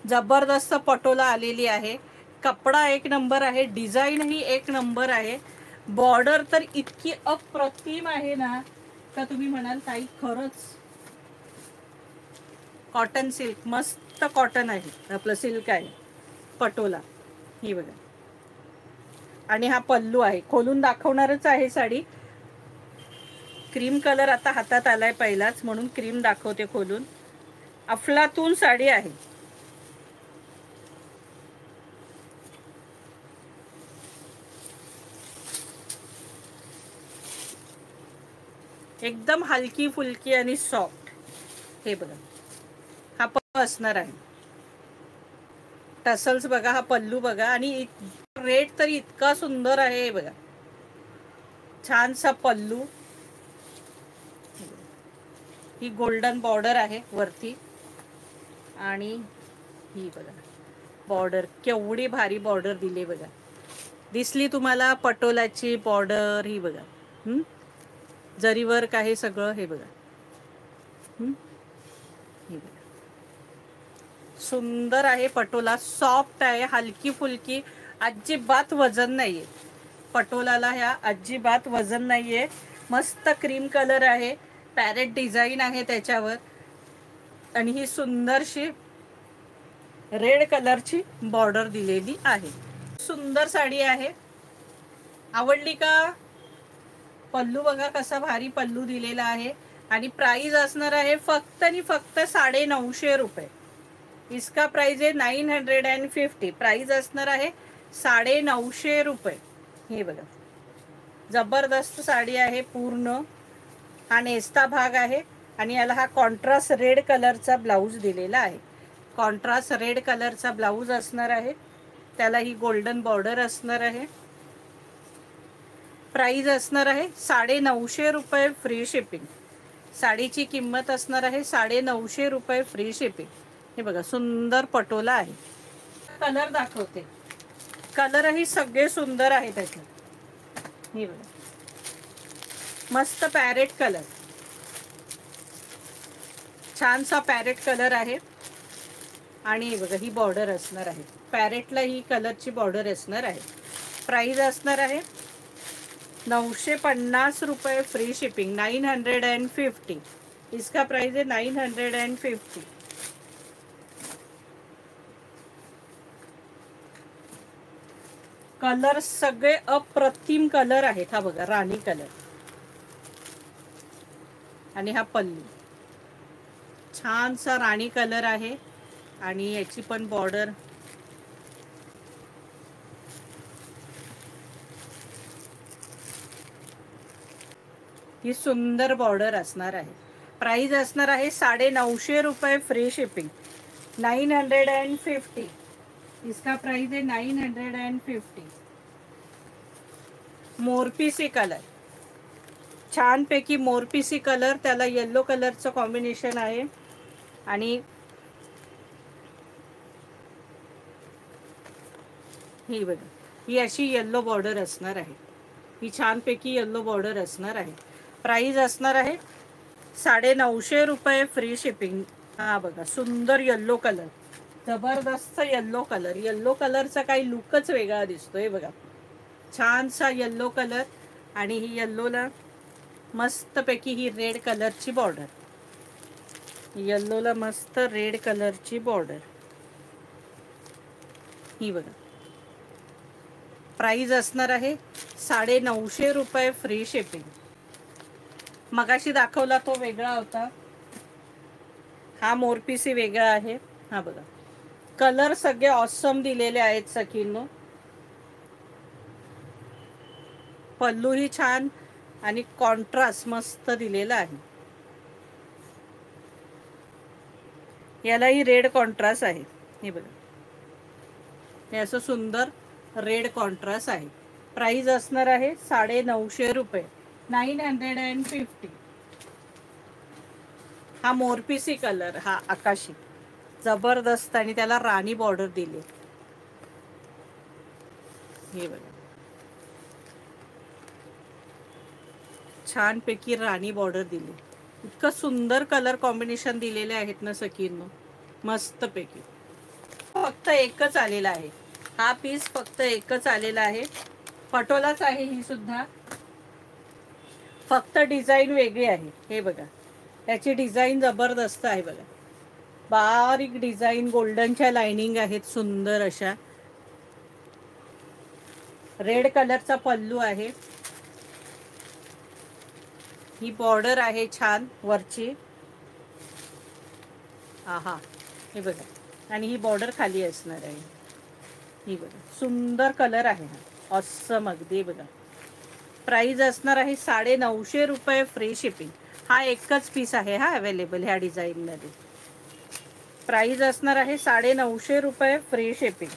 जबरदस्त पटोला आलेली आहे. कपडा एक नंबर आहे, डिझाईन ही एक नंबर आहे. बॉर्डर तर इतकी अप्रतिम आहे ना का तुम्ही म्हणाल ताई खरंच कॉटन सिल्क, मस्त कॉटन आहे, आपलं सिल्क आहे पटोला. ही बघा. आणि हा पल्लू आहे, खोलून दाखवणारच आहे साडी. क्रीम कलर आता हातात आलाय पहिलाच, म्हणून क्रीम दाखवते खोलून. अफलातून साडी आहे. एकदम हलकी फुलकी आणि सॉफ्ट. हे बघा, हा पल्लू असणार आहे. टसल्स बघा, हा पल्लू बघा. आणि रेट तर इतका सुंदर आहे. हे बघा, छानसा पल्लू. ही गोल्डन बॉर्डर आहे वरती. आणि ही बघा बॉर्डर, केवढी भारी बॉर्डर दिली बघा. दिसली तुम्हाला पटोलाची बॉर्डर? ही बघा, जरीवर काही सगळं. हे बघा, हे बघा, सुंदर आहे पटोला. सॉफ्ट आहे, हलकी फुलकी, अजिबात वजन नाहीये पटोलाला. ह्या अजिबात वजन नाहीये. मस्त क्रीम कलर आहे, पॅरेट डिझाईन आहे त्याच्यावर. आणि ही सुंदरशी रेड कलरची बॉर्डर दिलेली आहे. सुंदर साडी आहे. आवडली का? पल्लू बघा कसा भारी पल्लू दिलेला आहे. आणि प्राइस असणार आहे फक्त आणि फक्त 950 रुपये. इसका प्राइस आहे 950. प्राइस असणार आहे 950 रुपये. हे बघा, जबरदस्त साडी आहे पूर्ण. हा नेस्ता भाग आहे आणि याला हा कॉन्ट्रास्ट रेड कलरचा ब्लाऊज दिलेला आहे. कॉन्ट्रास्ट रेड कलरचा ब्लाऊज असणार आहे. त्याला ही गोल्डन बॉर्डर असणार आहे. प्राइस असणार आहे 950 रुपये, फ्री शिपिंग. साडीची किंमत असणार आहे 950 रुपये, फ्री शिपिंग. हे बघा, सुंदर पटोला आहे. कलर दाखवते. कलरही सगळे सुंदर आहे त्याच्यात. हे बघा, मस्त पॅरेट कलर, छानसा पॅरेट कलर आहे. आणि बघा, ही बॉर्डर असणार आहे. पॅरेटला ही कलरची बॉर्डर असणार आहे. प्राइस असणार आहे 950 रुपये, फ्री शिपिंग. 950. इसका प्राइस है 950. कलर सगळे अप्रतिम कलर आहेत. हा बघा, राणी कलर. आणि हा पल्लू छानसा राणी कलर आहे. आणि याची पण बॉर्डर ही सुंदर बॉर्डर असणार आहे. प्राइस असणार आहे 950 रुपये, फ्री शिपिंग. 950. इसका प्राइस है 950. मोरपीसी कलर, छानपैकी मोरपीसी कलर. त्याला येलो कलरचं कॉम्बिनेशन आहे. आणि ही बघा, ही अशी येल्लो बॉर्डर असणार आहे. ही छानपैकी येल्लो बॉर्डर असणार आहे. प्राइस असणार आहे 950 रुपये, फ्री शिपिंग. हा बघा, सुंदर येल्लो कलर, जबरदस्त येल्लो कलर. येल्लो कलरचा काही लुकच वेगळा दिसतोय. बघा, छानसा येल्लो कलर. आणि ही येल्लोला मस्तपैकी ही रेड कलरची बॉर्डर. येल्लोला मस्त रेड कलरची बॉर्डर. ही बघा, प्राइस असणार आहे 950 रुपये, फ्री शिपिंग. मगाशी दाखवला तो वेगळा होता, हा मोरपीसी वेगळा आहे. हा बघा, कलर सगळे ऑसम दिलेले आहेत सखींनो. पल्लू ही छान आणि कॉन्ट्रास्ट मस्त दिलेला आहे. यालाही रेड कॉन्ट्रास्ट आहे. हे बघा, हे असं सुंदर रेड कॉन्ट्रास्ट आहे. प्राइस असणार आहे 950 रुपये, 950. हा मोरपीसी कलर, हा आकाशी, जबरदस्त. आणि त्याला राणी बॉर्डर दिली. हे बघा, छानपैकी राणी बॉर्डर दिली. इतकं सुंदर कलर कॉम्बिनेशन दिलेले आहेत ना सखींनो, मस्तपैकी. फक्त एकच आलेला आहे, हा पीस फक्त एकच आलेला आहे. पटोलाच आहे ही सुद्धा, फक्त डिझाईन वेगळी आहे. हे बघा, त्याची डिझाईन जबरदस्त आहे बघा, बारीक डिझाईन, गोल्डनच्या लाइनिंग आहेत सुंदर अशा. रेड कलरचा पल्लू आहे, ही बॉर्डर आहे छान वरची. आहा, हे बघा, आणि ही बॉर्डर खाली असणार आहे. ही बघा, सुंदर कलर आहे हा, ऑसम अगदी बघा. प्राइस असणार आहे 950 रुपये, फ्री शिपिंग. हा एकच पीस आहे हा अवेलेबल ह्या डिझाईनमध्ये. प्राइस असणार आहे 950 रुपये, फ्री शिपिंग.